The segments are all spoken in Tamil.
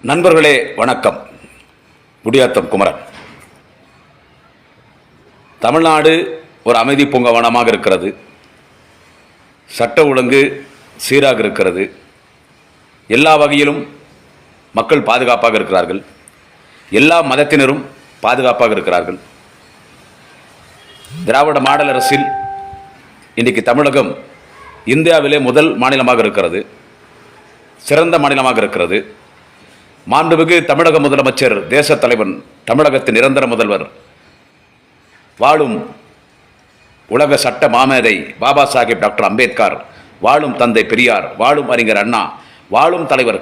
நண்பர்களே வணக்கம். குடியாத்தம் குமரன். தமிழ்நாடு ஒரு அமைதி பூங்காவனமாக இருக்கிறது. சட்ட ஒழுங்கு சீராக இருக்கிறது. எல்லா வகையிலும் மக்கள் பாதுகாப்பாக இருக்கிறார்கள். எல்லா மதத்தினரும் பாதுகாப்பாக இருக்கிறார்கள். திராவிட மாடல் அரசில் இன்றைக்கு தமிழகம் இந்தியாவிலே முதல் மாநிலமாக இருக்கிறது. சிறந்த மாநிலமாக இருக்கிறது. மாண்புமிகு தமிழக முதலமைச்சர், தேச தலைவன், தமிழகத்தின் நிரந்தர முதல்வர், வாழும் உலக சட்ட மாமேதை பாபா சாஹேப் டாக்டர் அம்பேத்கர், வாழும் தந்தை பெரியார், வாழும் அறிஞர் அண்ணா, வாழும் தலைவர்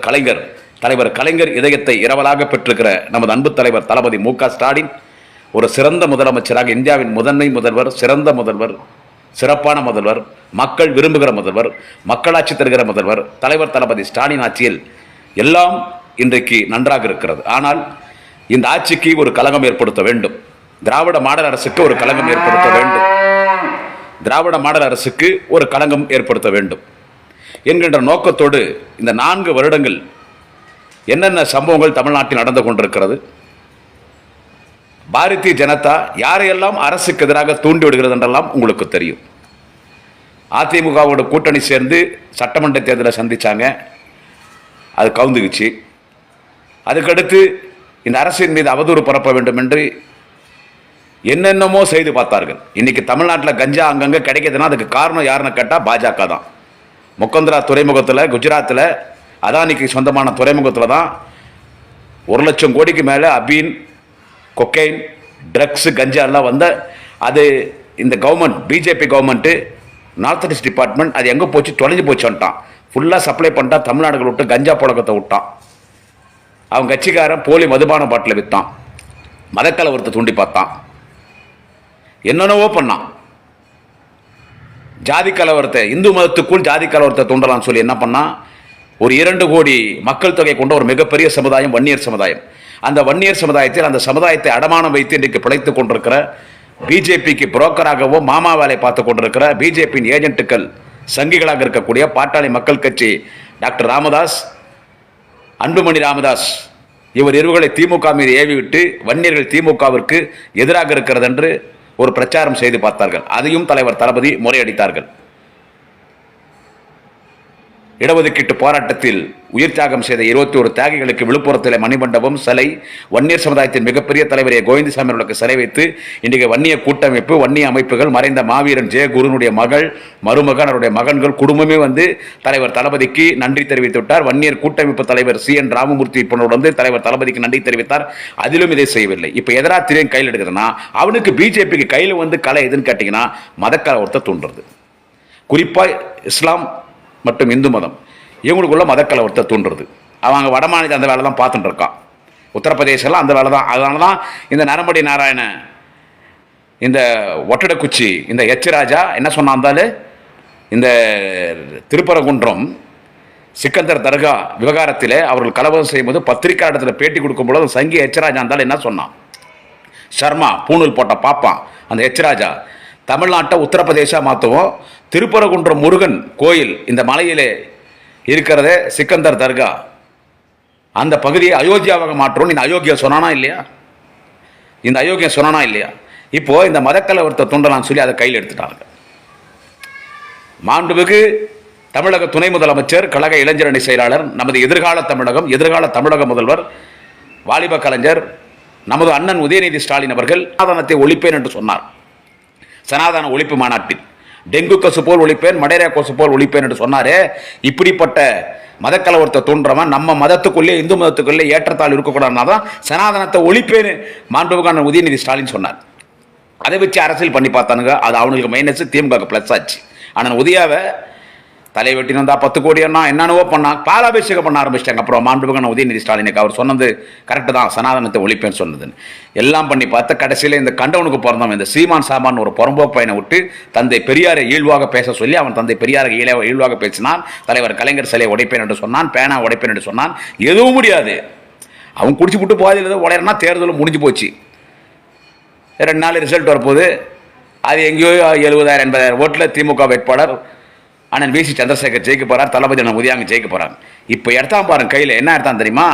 கலைஞர் இதயத்தை இரவலாக பெற்றிருக்கிற நமது அன்பு தலைவர் தளபதி மு.க. ஸ்டாலின் ஒரு சிறந்த முதலமைச்சராக, இந்தியாவின் முதன்மை முதல்வர், சிறந்த முதல்வர், சிறப்பான முதல்வர், மக்கள் விரும்புகிற முதல்வர், மக்களாட்சி தருகிற முதல்வர் தலைவர் தளபதி ஸ்டாலின் ஆட்சியில் எல்லாம் இன்றைக்கு நன்றாக இருக்கிறது. ஆனால் இந்த ஆட்சிக்கு ஒரு கலகம் ஏற்படுத்த வேண்டும். திராவிட மாடல் அரசுக்கு ஒரு கலகம் ஏற்படுத்த வேண்டும். திராவிட மாடல் அரசுக்கு ஒரு கலங்கம் ஏற்படுத்த வேண்டும் என்கின்ற நோக்கத்தோடு இந்த 4 வருடங்கள் என்னென்ன சம்பவங்கள் தமிழ்நாட்டில் நடந்து கொண்டிருக்கிறது, பாரதிய ஜனதா யாரையெல்லாம் அரசுக்கு எதிராக தூண்டி விடுகிறது என்றெல்லாம் உங்களுக்கு தெரியும். அதிமுகவோட கூட்டணி சேர்ந்து சட்டமன்ற தேர்தலை சந்திச்சாங்க, அது கவுந்துக்குச்சு. அதுக்கடுத்து இந்த அரசின் மீது அவதூறு பரப்ப வேண்டும் என்று என்னென்னமோ செய்து பார்த்தார்கள். இன்னைக்கு தமிழ்நாட்டில் கஞ்சா அங்கங்கே கிடைக்கிதுன்னா அதுக்கு காரணம் யாருன்னு கேட்டால் பாஜக தான். முக்கந்திரா துறைமுகத்தில், குஜராத்தில் அதானிக்கு சொந்தமான துறைமுகத்தில் தான் 1,00,000 கோடிக்கு மேலே அபீன், கொக்கைன், ட்ரக்ஸு, கஞ்சா எல்லாம் வந்த அது இந்த government, BJP government, north east department அது எங்கே போச்சு, தொலைஞ்சு போச்சுட்டான். ஃபுல்லாக சப்ளை பண்ணிட்டா தமிழ்நாடுகள் விட்டு கஞ்சா புழக்கத்தை விட்டான். அவன் கட்சிக்காரன் போலி மதுபான பாட்டில் விற்றான், மதக்கலவரத்தை தூண்டி பார்த்தான், என்னென்னவோ பண்ணான். ஜாதி கலவரத்தை, இந்து மதத்துக்குள் ஜாதி கலவரத்தை தூண்டலாம்னு சொல்லி என்ன பண்ணான், ஒரு 2 கோடி மக்கள் தொகை கொண்ட ஒரு மிகப்பெரிய சமுதாயம் வன்னியர் சமுதாயம். அந்த வன்னியர் சமுதாயத்தில் அந்த சமுதாயத்தை அடமானம் வைத்து இன்றைக்கு பிழைத்துக் கொண்டிருக்கிற, பிஜேபிக்கு புரோக்கராகவோ மாமா வேலை பார்த்து கொண்டிருக்கிற பிஜேபியின் ஏஜென்ட்டுகள், சங்கிகளாக இருக்கக்கூடிய பாட்டாளி மக்கள் கட்சி டாக்டர் ராமதாஸ், அன்புமணி ராமதாஸ், இவர் இருவர்களை திமுக மீது ஏவிவிட்டு வன்னியர்கள் திமுகவிற்கு எதிராக இருக்கிறது என்று ஒரு பிரச்சாரம் செய்து பார்த்தார்கள். அதையும் தலைவர் தளபதி முறையடித்தார்கள். இடஒதுக்கீட்டு போராட்டத்தில் உயிர் தியாகம் செய்த 21 தியாகிகளுக்கு விழுப்புரத்தில் மணிமண்டபம், சிலை, வன்னியர் சமுதாயத்தின் மிகப்பெரிய தலைவரை கோவிந்தசாமி அவர்களுக்கு சிலை வைத்து இன்றைக்கு வன்னிய கூட்டமைப்பு, வன்னிய அமைப்புகள், மறைந்த மாவீரன் ஜெயகுருனுடைய மகள், மருமகன், அவருடைய மகன்கள் குடும்பமே வந்து தலைவர் தளபதிக்கு நன்றி தெரிவித்து விட்டார். வன்னியர் கூட்டமைப்பு தலைவர் CN ராமமூர்த்தி போன்றவர் வந்து தலைவர் தளபதிக்கு நன்றி தெரிவித்தார். அதிலும் இதை செய்யவில்லை. இப்போ எதிராக திரையும் கையில் எடுக்கிறதுனா அவனுக்கு பிஜேபிக்கு கையில் வந்து கலை எதுன்னு கேட்டிங்கன்னா மதக்கலவரத்தை தூண்டுறது. குறிப்பாக இஸ்லாம் மற்றும் இந்து மதம் இவங்களுக்குள்ள மதக்கலவரத்தை தூண்டுறது. அவங்க வடமாநில அந்த வேலை தான் பார்த்துட்டு இருக்கான். உத்தரப்பிரதேசெல்லாம் அந்த வேலை தான். அதனால தான் இந்த நரம்படி நாராயண, இந்த ஒட்டடக்குச்சி, இந்த ராஜா என்ன சொன்னாந்தாலும் இந்த திருப்பரங்குன்றம் சிக்கந்தர் தர்கா விவகாரத்தில் அவர்கள் கலவரம் செய்யும்போது பத்திரிகை இடத்துல பேட்டி கொடுக்கும்போது சங்கி ராஜா இருந்தாலும் என்ன சொன்னான், சர்மா பூணூல் போட்ட பாப்பான் அந்த ராஜா, தமிழ்நாட்டை உத்தரப்பிரதேசா மாற்றுவோம், திருப்பரங்குன்றம் முருகன் கோயில் இந்த மலையிலே இருக்கிறத சிக்கந்தர் தர்கா அந்த பகுதியை அயோத்தியாவாக மாற்றோம். இந்த அயோக்கிய சொன்னானா இல்லையா, இந்த அயோக்கியம் சொன்னானா இல்லையா? இப்போ இந்த மதக்கலவரத்தை தூண்டலாம்னு சொல்லி அதை கையில் எடுத்துட்டாங்க. மாண்புமிகு தமிழக துணை முதலமைச்சர், கழக இளைஞரணி செயலாளர், நமது எதிர்கால தமிழகம், எதிர்கால தமிழக முதல்வர், வாலிப கலைஞர், நமது அண்ணன் உதயநிதி ஸ்டாலின் அவர்கள் சனாதனத்தை ஒழிப்பேன் என்று சொன்னார். சனாதன ஒழிப்பு மாநாட்டில் டெங்கு கொசு போல் ஒழிப்பேன், மலேரியா கொசு போல் ஒழிப்பேன் என்று சொன்னாரே. இப்படிப்பட்ட மதக்கலவரத்தை தோன்றவன் நம்ம மதத்துக்குள்ளே, இந்து மதத்துக்குள்ளே ஏற்றத்தாழ் இருக்கக்கூடாதுனா தான் சனாதனத்தை ஒழிப்பேன்னு மாண்புமிகு உதயநிதி ஸ்டாலின் சொன்னார். அதை வச்சு அரசியல் பண்ணி பார்த்தானுங்க. அது அவனுக்கு மைனஸ், திமுக பிளஸ் ஆச்சு. ஆனால் உதயாவை தலை வெட்டினு வந்தா 10 கோடி என்னென்னவோ பண்ணாங்க, பாலாபிஷேகம் பண்ண ஆரம்பிச்சிட்டாங்க. அப்புறம் மாண்புமிகு உதயநிதி ஸ்டாலினுக்கு அவர் சொன்னது கரெக்டு தான், சனாதனத்தை ஒழிப்பேன்னு சொன்னதுன்னு எல்லாம் பண்ணி பார்த்து கடைசியில் இந்த கண்டவனுக்கு பிறந்தவன் இந்த சீமான் சாமான் ஒரு புறம்போக்கு பையனை விட்டு தந்தை பெரியாரை ஈழ்வாக பேச சொல்லி அவன் தந்தை பெரியாரை ஈழ்வாக பேசினான். தலைவர் கலைஞர் சிலையை உடைப்பேன் என்று சொன்னான், பேனா உடைப்பேன் என்று சொன்னான். எதுவும் முடியாது. அவன் குடிச்சு விட்டு போதில் ஏதோ உடையறனா தேர்தலும் முடிஞ்சு போச்சு. 2 நாள் ரிசல்ட் வரப்போகுது. அது எங்கேயோ 70,000-80,000 ஓட்டில் திமுக வேட்பாளர் அண்ணன் VC சந்திரசேகர் ஜெயிக்க போகிறார், தளபதி அண்ணன் உதயாங்க ஜெயிக்க போகிறாங்க. இப்போ எடுத்தான் பாருங்க கையில் என்ன எடுத்தான் தெரியுமா,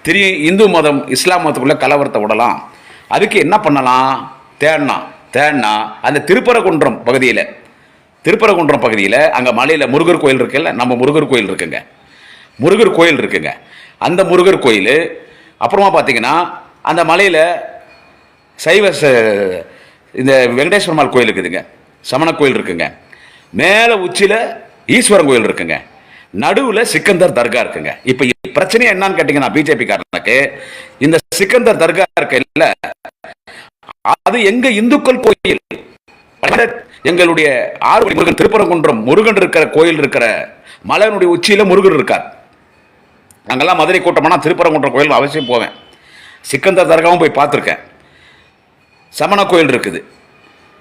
தெரியும் இந்து மதம் இஸ்லாம் மதத்துக்குள்ளே கலவரத்தை விடலாம். அதுக்கு என்ன பண்ணலாம் தேடினா அந்த திருப்பரங்குன்றம் பகுதியில் அங்கே மலையில் முருகர் கோயில் இருக்குல்ல, நம்ம முருகர் கோயில் இருக்குங்க. அந்த முருகர் கோயில் அப்புறமா பார்த்தீங்கன்னா அந்த மலையில் சைவ இந்த வெங்கடேஸ்வர பெருமாள் கோயில் இருக்குதுங்க, சமண கோயில் இருக்குங்க, மேலே உச்சியில் ஈஸ்வரன் கோயில் இருக்குங்க, நடுவில் சிக்கந்தர் தர்கா இருக்குங்க. இப்போ பிரச்சனை என்னன்னு கேட்டீங்கன்னா பிஜேபி காரனுக்கு இந்த சிக்கந்தர் தர்கா இருக்குல்ல, அது எங்க இந்துக்கள் கோயில். எங்களுடைய ஆறுபடி முருகன் திருப்பரங்குன்றம் முருகன் இருக்கிற கோயில் இருக்கிற மலையினுடைய உச்சியில முருகன் இருக்கார். அங்கெல்லாம் மதுரை கூட்டம்னா திருப்பரங்குன்றம் கோயில் அவசியம் போவேன். சிக்கந்தர் தர்காவும் போய் பார்த்துருக்கேன். சமண கோயில் இருக்குது,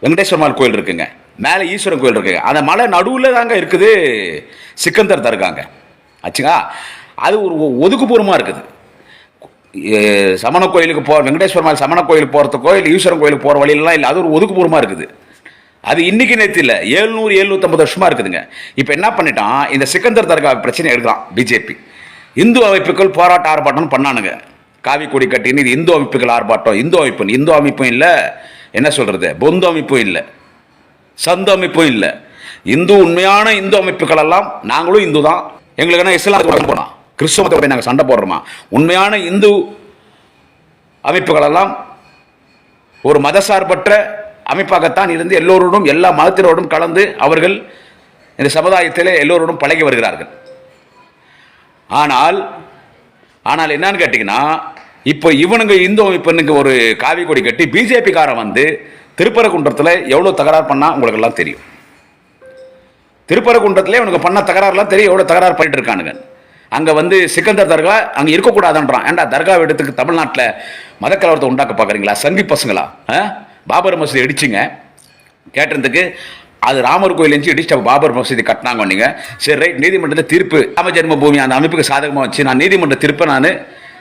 வெங்கடேஸ்வரமால் கோயில் இருக்குங்க, மேலே ஈஸ்வரன் கோயில் இருக்குங்க. அந்த மலை நடுவில் தாங்க இருக்குது சிக்கந்தர் தர்காங்க ஆச்சுங்களா. அது ஒரு ஒதுக்குப்பூர்வமாக இருக்குது. சமண கோயிலுக்கு வெங்கடேஸ்வரமால் சமண கோயிலுக்கு போகிறது கோயில், ஈஸ்வரன் கோயிலுக்கு போகிற வழியிலாம் இல்லை. அது ஒரு ஒதுக்குப்பூர்வமாக இருக்குது. அது இன்னைக்கு நேற்று இல்லை, 700-750 வருஷமாக இருக்குதுங்க. இப்போ என்ன பண்ணிட்டான், இந்த சிக்கந்தர் தர்கா பிரச்சனை எடுக்கிறான் பிஜேபி. இந்து அமைப்புகள் போராட்ட ஆர்ப்பாட்டம் பண்ணானுங்க, காவி கொடி கட்டின்னு. இது இந்து அமைப்புகள் ஆர்ப்பாட்டம். இந்து அமைப்பும் இல்லை, என்ன சொல்றது, பொந்து அமைப்பும் இல்லை, சந்து அமைப்பும் இல்லை. உண்மையான இந்து அமைப்புகள் எல்லாம் நாங்களும் இந்து தான், எங்களுக்கு என்ன இஸ்லாம் போனோம், கிறிஸ்தவத்தை போய் நாங்கள் சண்டை போடுறோமா? உண்மையான இந்து அமைப்புகள் எல்லாம் ஒரு மதசார்பற்ற அமைப்பாகத்தான் இருந்து எல்லோரோடும் எல்லா மதத்தினரோடும் கலந்து அவர்கள் இந்த சமுதாயத்தில் எல்லோரோடும் பழகி வருகிறார்கள். ஆனால் என்னன்னு கேட்டீங்கன்னா, இப்போ இவனுங்க இந்து அமைப்புனுக்கு ஒரு காவி கொடி கட்டி பிஜேபி காரன் வந்து திருப்பரங்குன்றத்தில் எவ்வளோ தகராறு பண்ணா உங்களுக்கு எல்லாம் தெரியும். திருப்பரங்குன்றத்தில் இவனுக்கு பண்ண தகராறுலாம் தெரியும், எவ்வளோ தகராறு பண்ணிட்டு இருக்கானுங்க. அங்கே வந்து சிக்கந்தர் தர்கா அங்கே இருக்கக்கூடாதுன்றான். ஏன்டா தர்கா இடத்துக்கு தமிழ்நாட்டில் மதக்கலவரத்தை உண்டாக்க பார்க்குறீங்களா சங்கி பசங்களா? பாபர் மசூதி இடிச்சிங்க கேட்டதுக்கு அது ராமர் கோயில் இடிச்சு பாபர் மசூதி கட்டினாங்க. நீங்கள் சரி ரைட், நீதிமன்றத்தில் தீர்ப்பு ராம ஜென்ம பூமி அந்த அமைப்புக்கு சாதகமாக வச்சு நான் நீதிமன்ற தீர்ப்பை நான்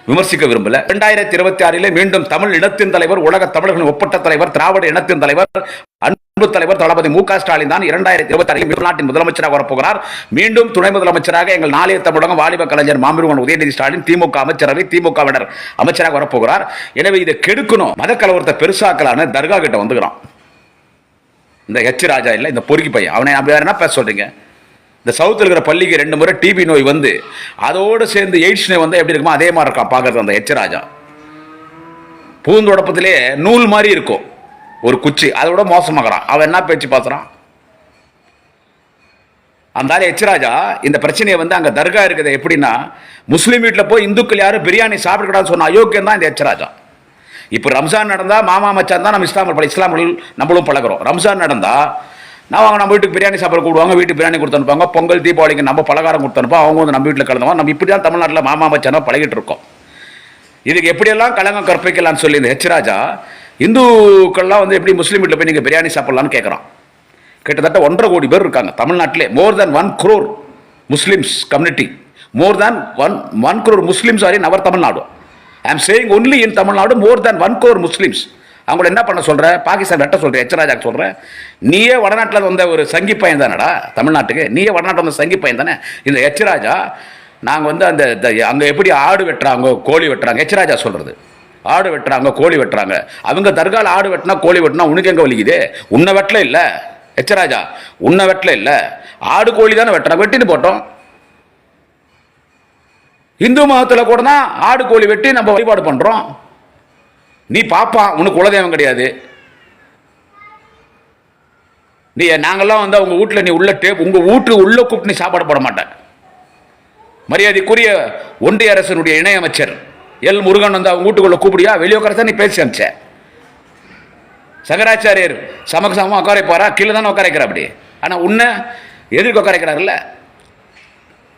விமர்சிக்க விரும்பல. 2026 மீண்டும் தமிழ் இனத்தின் தலைவர், உலக தமிழர்களின் ஒப்பற்ற தலைவர், திராவிட இனத்தின் தலைவர், அன்பு தலைவர் தளபதி மு.க. ஸ்டாலின் தான் 2026 நாட்டின் முதலமைச்சராக வரப்போகிறார். மீண்டும் துணை முதலமைச்சராக எங்கள் நாளைய தமிழகம் வாலிப கலைஞர் மாண்புமிகு உதயநிதி ஸ்டாலின் திமுக அமைச்சரவை திமுகவினர் அமைச்சராக வரப்போகிறார். எனவே இதை கெடுக்கணும், மத கலவரத்தை பெருசாக்கலான்னு தர்கா கிட்ட வந்துக்கிறான் இந்த எச் ராஜா. இல்லை இந்த பொறுக்கி பையன், அவனை அப்படி வேற என்ன பேச சொல்றீங்க? இந்த சவுத்தில் இருக்கிற பள்ளிக்கு 2 முறை டிபி நோய் வந்து அதோடு சேர்ந்து எய்ட்ஸ் நோய் வந்து எப்படி இருக்குமோ அதே மாதிரி இருக்கான் பார்க்கறது அந்த எச் ராஜா. பூந்தொடப்பத்திலே நூல் மாதிரி இருக்கும் ஒரு குச்சி, அதோட மோசமாகறான். அவன் என்ன பேச்சு பேசுறான் அந்த எச் ராஜா. இந்த பிரச்சனையை வந்து அங்கே தர்கா இருக்குது எப்படின்னா, முஸ்லீம் வீட்டில் போய் இந்துக்கள் யாரும் பிரியாணி சாப்பிடக்கூடாதுன்னு சொன்ன அயோக்கியம் தான் இந்த எச் ராஜா. இப்போ ரம்ஜான் நடந்தால் மாமா மச்சான் தான் நம்ம இஸ்லாமர்கள் நம்மளும் பழகிறோம். ரம்ஜான் நடந்தால் நம்ம வீட்டுக்கு பிரியாணி சாப்பிட கூடுவாங்க, வீட்டுக்கு பிரியாணி கொடுத்து அனுப்பாங்க. பொங்கல் தீபாவளிக்கு நம்ம பலகாரம் கொடுத்து அனுப்போம், அவங்க வந்து நம்ம வீட்டில் கலந்துவாங்க. நம்ம இப்படி தான் தமிழ்நாட்டில் மாமா மச்சானா பழகிட்டு இருக்கோம். இதுக்கு எப்படியெல்லாம் கலங்கம் கற்பிக்கலான்னு சொல்லி இந்த ஹெச் ராஜா இந்துக்கள்லாம் வந்து எப்படி முஸ்லீம் வீட்டில் போய் நீங்கள் பிரியாணி சாப்பிடலான்னு கேட்குறான். கிட்டத்தட்ட 1.5 கோடி பேர் இருக்காங்க தமிழ்நாட்டிலே. More than 1 crore Muslims community, more than 1 crore Muslims are in our Tamil Nadu. I am saying only in Tamil Nadu more than 1 crore Muslims. அவங்கள என்ன பண்ண சொல்ற, பாகிஸ்தான் வெட்ட சொல்ற, எச் ராஜாக்கு சொல்ற, நீயே வடநாட்டில் வந்த ஒரு சங்கி பையன் தானடா தமிழ்நாட்டுக்கு, நீயே வடநாட்டில் வந்த சங்கி பையன் தானே இந்த எச் ராஜா. நாங்கள் வந்து அந்த அங்கே எப்படி ஆடு வெட்டுறாங்க கோழி வெட்டுறாங்க, எச் ராஜா சொல்றது ஆடு வெட்டுறாங்க கோழி வெட்டுறாங்க. அவங்க தர்கால ஆடு வெட்டினா கோழி வெட்டினா உனக்கு எங்கே வலிக்குது? உன்னை வெட்டல இல்லை எச் ராஜா, உன்னை வெட்டல இல்லை, ஆடு கோழி தானே வெட்டுறாங்க, வெட்டிட்டு போட்டோம். இந்து மதத்தில் கூட தான் ஆடு கோழி வெட்டி நம்ம வழிபாடு பண்ணுறோம். நீ பாப்பா, உனக்கு குலதெய்வம் கிடையாது. நீ நாங்கெல்லாம் வந்து அவங்க வீட்டில் நீ உள்ள உங்கள் வீட்டு உள்ள கூப்பிட்டு நீ சாப்பாடு போட மாட்டேன். மரியாதைக்குரிய ஒன்றிய அரசனுடைய இணையமைச்சர் எல் முருகன் வந்து அவங்க வீட்டுக்குள்ள கூப்பிடியா? வெளியே உட்கார நீ பேசி அமிச்ச. சங்கராச்சாரியர் சமக்கு சமமாக உட்கார போறா, கீழே தானே உட்கார வைக்கிற அப்படி. ஆனால் உன்னை எதிர்க்க உட்கார வைக்கிறாருல்ல,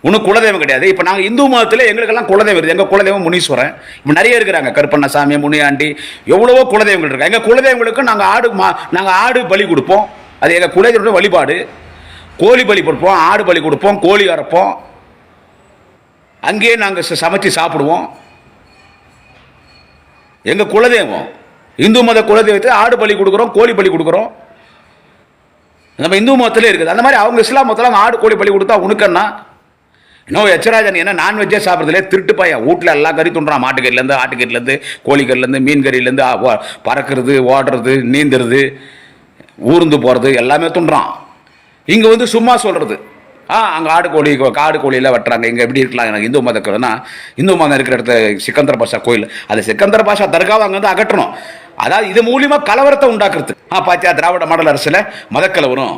உனக்கு குலதெய்வம் கிடையாது. இப்போ நாங்கள் இந்து மதத்தில் எங்களுக்கெல்லாம் குலதெய்வம் இருக்குது. எங்கள் குலதெய்வம் முனீஸ்வரன். இப்போ நிறைய இருக்கிறாங்க, கருப்பண்ணசாமி, முனியாண்டி, எவ்வளவோ குலதெய்வங்கள் இருக்கு. எங்கள் குலதெய்வங்களுக்கு நாங்கள் ஆடு பலி கொடுப்போம். அது எங்கள் குலதெய்வ வழிபாடு. கோழி பலி கொடுப்போம், ஆடு பலி கொடுப்போம், கோழி அரைப்போம், அங்கேயே நாங்கள் சமைச்சு சாப்பிடுவோம். எங்கள் குலதெய்வம் இந்து மத குலதெய்வத்தை ஆடு பலி கொடுக்குறோம், கோழி பலி கொடுக்குறோம். நம்ம இந்து மதத்திலே இருக்குது. அந்த மாதிரி அவங்க இஸ்லாம் மதத்தில் ஆடு கோழி பலி கொடுத்தா உனக்கன்னா இன்னும் எச்சராஜன் என்ன நான்வெஜ்ஜே சாப்பிட்றதுல திருட்டு பையன் வீட்டில் எல்லாம் கறி துண்டுறான். மாட்டுக்கறிலேருந்து ஆட்டுக்கறிலேருந்து கோழிக்கறிலேருந்து மீன் கறியிலேருந்து பறக்கிறது ஓடுறது நீந்துறது ஊர்ந்து போகிறது எல்லாமே துண்டுறான். இங்கே வந்து சும்மா சொல்கிறது அங்கே காடு கோழியில் வெட்டுறாங்க. இங்கே எப்படி இருக்கலாம் எனக்கு இந்து மதக்கிறதுனா இந்து மதம் இருக்கிற இடத்துல சிக்கந்தர பாஷா கோயில் அது சிக்கந்தர பாஷா தர்காவை அங்கே வந்து அகற்றணும். அதாவது இது மூலியமாக கலவரத்தை உண்டாக்குறது. பாத்தியா திராவிட மாடல் அரசில் மதக்கலவரம்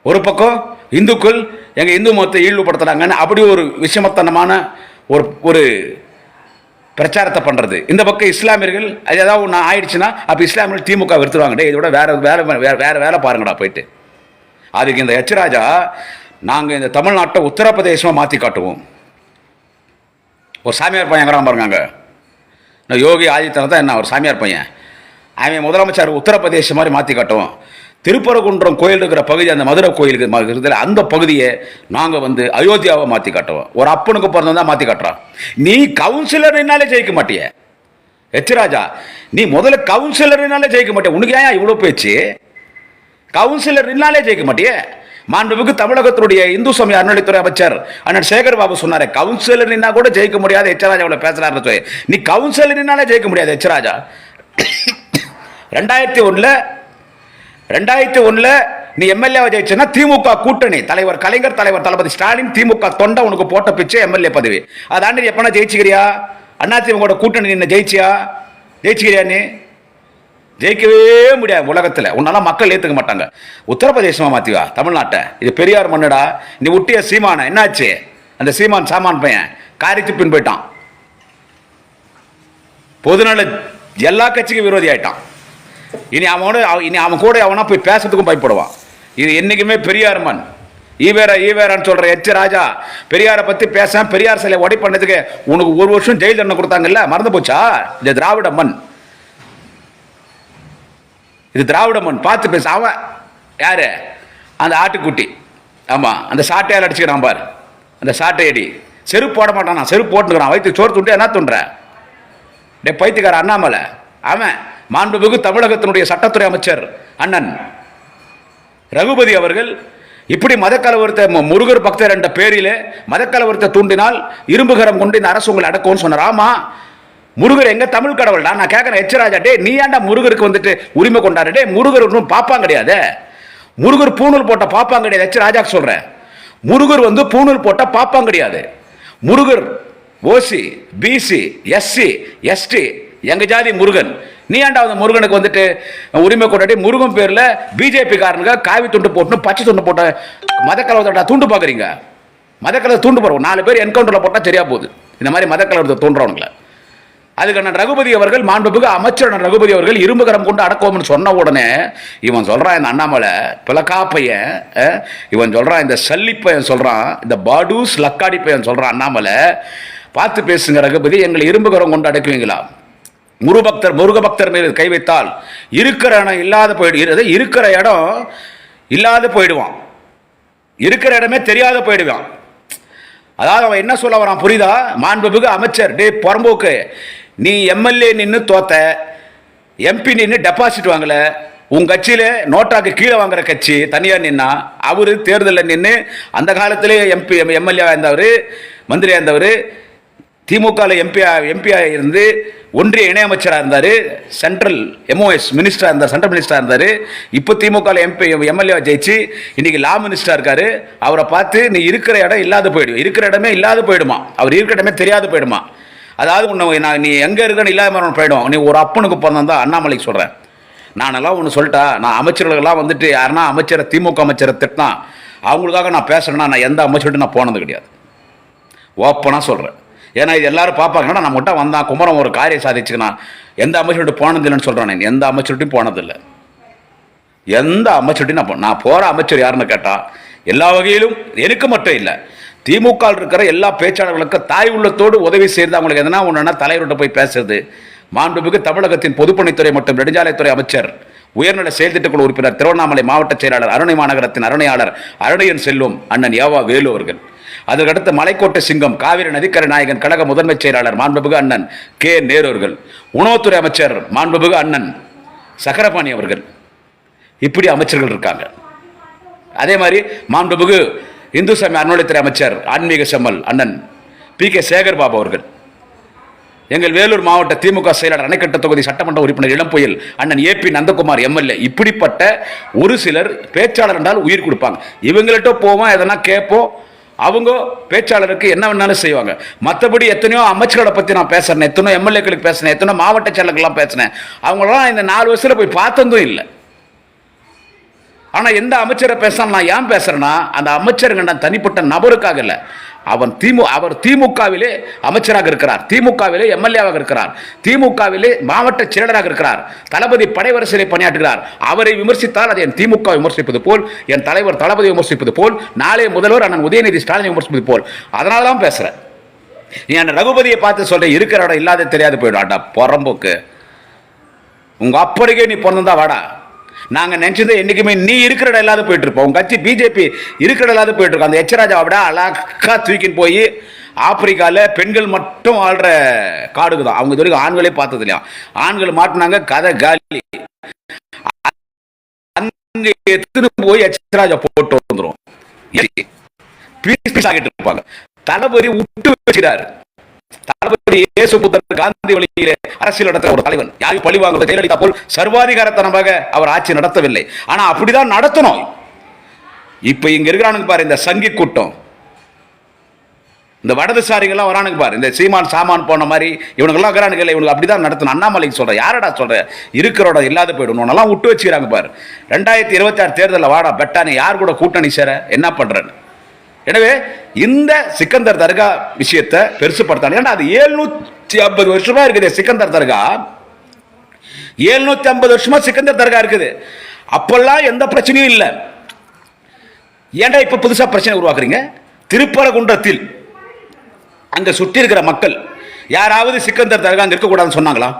ஒரு பக்கம் இந்துக்கள் எங்கள் இந்து மதத்தை ஈடுபடுத்துறாங்கன்னு அப்படி ஒரு விஷமத்தனமான ஒரு பிரச்சாரத்தை பண்ணுறது. இந்த பக்கம் இஸ்லாமியர்கள் அது ஏதாவது ஒன்று ஆயிடுச்சுன்னா அப்போ இஸ்லாமியர்கள் திமுக வெறுத்துருவாங்கடே இதோட வேற வேலை பாருங்கடா போயிட்டு. அதுக்கு இந்த எச்ராஜா நாங்கள் இந்த தமிழ்நாட்டை உத்தரப்பிரதேசமாக மாற்றி காட்டுவோம். ஒரு சாமியார் பையன் பாருங்க யோகி ஆதித்யநாத் தான் என்ன ஒரு சாமியார் பையன் அவன் முதலமைச்சர் உத்தரப்பிரதேசம் மாதிரி மாற்றி காட்டுவோம். திருப்பரங்குன்றம் கோயில் இருக்கிற பகுதி அந்த மதுரை கோயிலுக்கு அந்த பகுதியை நாங்கள் வந்து அயோத்தியாவை மாற்றி காட்டுவோம். ஒரு அப்பனுக்கு பிறந்ததான் மாற்றி காட்டுறான். நீ கவுன்சிலர்னாலே ஜெயிக்க மாட்டிய எச்ராஜா, நீ முதல்ல கவுன்சிலர்னாலே ஜெயிக்க மாட்டிய. உனக்கு ஏன் இவ்வளோ பேச்சு? கவுன்சிலர்னாலே ஜெயிக்க மாட்டிய. மாண்புமிகு தமிழகத்துடைய இந்து சமய அறநிலைத்துறை அமைச்சர் அண்ணன் சேகர் பாபு சொன்னாரு கவுன்சிலர்னா கூட ஜெயிக்க முடியாது. எச்ராஜா இவ்வளோ பேசுறாரு. நீ கவுன்சிலர்னாலே ஜெயிக்க முடியாது எச்ராஜா. 2001 நீ எம்எல்ஏ ஜெயிச்சா திமுக கூட்டணி தலைவர் கலைஞர் தலைவர் தளபதி ஸ்டாலின் திமுக தொண்டை உனக்கு போட்ட பிச்சை எம்எல்ஏ பதவி. அதாண்டி எப்பனா ஜெயிச்சுக்கிறியா? அதிமுக கூட்டணி நின்று ஜெயிச்சுக்கிறியா? நீ ஜெயிக்கவே முடியாது உலகத்தில். உன்னால மக்கள் ஏற்றுக்க மாட்டாங்க. உத்தரப்பிரதேசமா மாத்திவா தமிழ்நாட்டை. இது பெரியார் மண்ணுடா. நீ ஒட்டிய சீமான என்னாச்சு? அந்த சீமான் சாமான் பையன் காரி துப்பின் போயிட்டான். பொதுநல எல்லா கட்சிக்கும் விரோதி ஆயிட்டான். இனி அவன் கூட அவனா போய் பேசுறதுக்கும் பயப்படுவான். இது என்னைக்குமே பெரியார் மண். ஈவேரான்னு சொல்ற எச்ராஜா பெரியாரை பத்தி பேச பெரியார் சிலை உடை பண்ணதுக்கு உனக்கு 1 வருஷம் ஜெயில் தண்டனை கொடுத்தாங்கல்ல, மறந்து போச்சா? இது திராவிட மண். இது திராவிட மண். பார்த்து பேச. அவன் யாரு? அந்த ஆட்டுக்குட்டி. ஆமா அந்த சாட்டையால் அடிச்சுக்கிறான் பாரு. அந்த சாட்டையடி செருப்பு போட மாட்டான். செருப்பு போட்டுக்கிறான். வயிற்று சோறு துண்டு என்ன துண்ற டே பைத்தியக்கார அண்ணாமலை. அவன் மாண்புமிகு தமிழகத்தினுடைய சட்டத்துறை அமைச்சர் அண்ணன் ரகுபதி அவர்கள் இப்படி மதக்கலவரத்தை முருகர் பக்தர் என்ற பேரிலே மதக்கலவரத்தை தூண்டினால் இரும்புகரம் கொண்டு இந்த அரசு உங்களை அடக்கும்னு சொன்னார். ஆமா முருகர் எங்க தமிழ் கடவுள்டா. நான் கேட்கிறேன் எச்ராஜா, டே நீ ஏன்டா முருகருக்கு வந்துட்டு உரிமை கொண்டாடு? டே முருகர் ஒன்றும் பாப்பாங்க கிடையாது. முருகர் பூணூல் போட்ட பாப்பாங்க கிடையாது. எச்ராஜா சொல்றேன் முருகர் வந்து பூணூல் போட்ட பாப்பாங்க கிடையாது. Murugar OC BC SC ST எங்க ஜாதி முருகன். நீ ஏன்டா அந்த முருகனுக்கு வந்துட்டு உரிமை கொண்டாடி முருகன் பேர்ல பிஜேபி காரனுங்க காவி துண்டு போட்டு பச்சை துண்டு போட்ட மதக்கலவரத்தை தூண்டு பாக்குறீங்க. மதக்கலவரத்தை தூண்டு போறோம். 4 பேர் என்கவுண்டர்ல போட்டா சரியா போகுது. இந்த மாதிரி மதக்கலவரத்தை தூண்டுறவங்களை. அதுக்கு நான் ரகுபதி அவர்கள் மாண்புமிகு அமைச்சர் ரகுபதி அவர்கள் இரும்புகரம் கொண்டு அடக்குவோம்னு சொன்ன உடனே இவன் சொல்றான் இந்த அண்ணாமலை பிளக்கா பையன், இவன் சொல்றான் இந்த சல்லி பையன் சொல்றான், இந்த பாடூஸ் லக்காடி பையன் சொல்றான் அண்ணாமலை பார்த்து பேசுங்க ரகுபதி, எங்களை இரும்புகரம் கொண்டு அடக்குவீங்களா? முருக பக்தர் மீது கை வைத்தால் இருக்கிற இடம் இல்லாத போயிடு. இருக்கிற இடம் இல்லாத போயிடுவான். இருக்கிற இடமே தெரியாத போயிடுவான். அதாவது அவன் என்ன சொல்ல வரான் புரியுதா? மாண்புமிகு அமைச்சர் டே புறம்போக்கு, நீ எம்எல்ஏ நின்று தோத்த, எம்பி நின்று டெபாசிட் வாங்கல, உங்க கட்சியில நோட்டாக்கு கீழே வாங்குற கட்சி தனியார் நின்னா, அவரு தேர்தலில் நின்று அந்த காலத்திலே எம்எல்ஏ இருந்தவர், மந்திரியா இருந்தவர், திமுக எம்பியா இருந்து ஒன்றிய இணையமைச்சராக இருந்தார், சென்ட்ரல் எம்ஓஎஸ் மினிஸ்டராக இருந்தார், சென்ட்ரல் மினிஸ்டராக இருந்தார். இப்போ திமுக எம்எல்ஏ ஜெயிச்சு இன்னைக்கு லா மினிஸ்டராக இருக்காரு. அவரை பார்த்து நீ இருக்கிற இடம் இல்லாத போயிடும், இருக்கிற இடமே இல்லாத போயிடுமா, அவர் இருக்கிற இடமே தெரியாத போயிடுமா. அதாவது நீ எங்கே இருக்கன்னு இல்லாத மாதிரி போயிடும். நீ ஒரு அப்பனுக்கு பிறந்தா அண்ணாமலைக்கு சொல்கிறேன். நானெல்லாம் ஒன்று சொல்லிட்டா, நான் அமைச்சர்களெல்லாம் வந்துட்டு யாருன்னா அமைச்சரை திமுக அமைச்சரை திட்டினா அவங்களுக்காக நான் பேசுகிறேன்னா நான் எந்த அமைச்சர்கிட்ட நான் போனது கிடையாது. ஓப்பனாக சொல்கிறேன். ஏன்னா இது எல்லாரும் பார்ப்பாங்கன்னா நம்மகிட்ட வந்தான் குமரம் ஒரு காரியம் சாதிச்சுக்கணும், எந்த அமைச்சர்கிட்ட போனதில்லைன்னு சொல்கிறேன். நான் எந்த அமைச்சர்கிட்டையும் போனதில்லை. எந்த அமைச்சர்கிட்டையும் நான் போகிற அமைச்சர் யாருன்னு கேட்டால் எல்லா வகையிலும் எனக்கு மட்டும் இல்லை, திமுக இருக்கிற எல்லா பேச்சாளர்களுக்கு தாய் உள்ளத்தோடு உதவி செய்து அவங்களுக்கு எதனா ஒன்றுனா தலைவர்கிட்ட போய் பேசுறது. மாண்புமிகு தமிழகத்தின் பொதுப்பணித்துறை மற்றும் நெடுஞ்சாலைத்துறை அமைச்சர், உயர்நிலை செயல்திட்டக்குழு உறுப்பினர், திருவண்ணாமலை மாவட்ட செயலாளர், அருணை மாநகரத்தின் அருணையாளர் அருணையன் செல்வம் அண்ணன் ஏவா வேலு அவர்கள். அதற்கடுத்து மலைக்கோட்டை சிங்கம், காவிரி நதிக்கரை நாயகன் கழக முதன்மை செயலாளர் மாண்புமிகு அண்ணன் கே நேரு அவர்கள், உணவுத்துறை அமைச்சர் மாண்புமிகு அண்ணன் சக்கரபாணி அவர்கள். இப்படி அமைச்சர்கள் இருக்காங்க. அதே மாதிரி மாண்புமிகு இந்து சமய அறநிலையத்துறை அமைச்சர் ஆன்மீக செம்மல் அண்ணன் PK சேகர் பாபு அவர்கள், எங்கள் வேலூர் மாவட்ட திமுக செயலாளர் அணைக்கட்டு தொகுதி சட்டமன்ற உறுப்பினர் இளம்புயல் அண்ணன் AP நந்தகுமார் MLA, இப்படிப்பட்ட ஒரு சிலர் பேச்சாளர் என்றால் உயிர் கொடுப்பாங்க. இவங்கள்ட்ட போவோம், எதனா கேட்போம், அவங்க பேச்சாளருக்கு என்ன வேணாலும் செய்வாங்க. மற்றபடி எத்தனையோ அமைச்சர்களை பற்றி நான் பேசுறேன், எத்தனையோ MLAக்களுக்கு பேசினேன், எத்தனையோ மாவட்ட செயலர்கள்லாம் பேசினேன். அவங்களாம் இந்த 4 வருஷத்தில் போய் பார்த்ததும் இல்லை. ஆனால் எந்த அமைச்சரை பேசினாலும் நான் ஏன் பேசுறேன்னா, அந்த அமைச்சருங்க நான் தனிப்பட்ட நபருக்காக இல்லை. அவர் திமுகவிலே அமைச்சராக இருக்கிறார், திமுகவிலே MLAவாக இருக்கிறார், திமுகவிலே மாவட்ட செயலராக இருக்கிறார், தளபதி படைவரிசையிலே பணியாற்றுகிறார். அவரை விமர்சித்தால் அது என் திமுக விமர்சிப்பது போல், என் தலைவர் தளபதி விமர்சிப்பது போல், நாளைய முதல்வர் அண்ணன் உதயநிதி ஸ்டாலினை விமர்சிப்பது போல். அதனால தான் பேசுறேன். நீ அந்த ரகுபதியை பார்த்து சொல்ற இருக்கிற இடம் இல்லாத தெரியாது போயிடாடா புறம்போக்கு. உங்க அப்பருக்கே நீ பிறந்தா வாடா. நாங்கள் நினைச்சது என்னைக்குமே நீ இருக்கிற இடம் இல்லாத போயிட்டு இருப்போம். உங்க கட்சி BJP இருக்கிற இடம் இல்லாத போயிட்டு இருக்கோம். அந்த எச்சராஜா விட அழகா தூக்கின்னு போய் ஆப்பிரிக்காவில் பெண்கள் மட்டும் வாழ்ற காடுக்கு தான். அவங்க இது வரைக்கும் ஆண்களே பார்த்தது இல்லையா. ஆண்கள் மாட்டினாங்க, கதை காலி. அங்க எடுத்துன்னு போய் எச்சராஜா போட்டு வந்துடும். இருப்பாங்க. தளபதி விட்டு வச்சுக்கிறாரு. தளபதி இயேசுபுத்தர் காந்தி வழியிலே அரசியல் நடத்த ஒரு தலைவன். யாரும் பழி வாங்குவது ஜெயலலிதா போல் சர்வாதிகாரத்தனமாக அவர் ஆட்சி நடத்தவில்லை. ஆனா அப்படிதான் நடத்தணும். இப்ப இங்க இருக்கிறானுங்க பாரு, இந்த சங்கி கூட்டம், இந்த வடதுசாரிகள்லாம் வரானுங்க பாரு, இந்த சீமான் சாமான் போன மாதிரி இவனுங்கெல்லாம் இருக்கிறானுங்க. இவனுக்கு அப்படிதான் நடத்தணும். அண்ணாமலைக்கு சொல்ற, யாரடா சொல்ற இருக்கிறோட இல்லாத போயிடும் எல்லாம் விட்டு வச்சுக்கிறாங்க பாரு. 2026 தேர்தலில் வாடா பெட்டானி, யார் கூட கூட்டணி சேர என்ன பண்றேன்னு. எனவே இந்த சிக்கந்தர் தர்கா விஷயத்தை பெருசுப்படுத்தாங்க. ஏன்னா அது 750 வருஷமா இருக்குது சிக்கந்தர் தர்கா. 750 வருஷமா சிக்கந்தர் தர்கா இருக்குது. அப்பெல்லாம் எந்த பிரச்சனையும் இல்லை. ஏன்டா இப்ப புதுசா பிரச்சனை உருவாக்குறீங்க? திருப்பரங்குன்றத்தில் அங்க சுற்றி இருக்கிற மக்கள் யாராவது சிக்கந்தர் தர்கா அங்க இருக்கக்கூடாதுன்னு சொன்னாங்களா?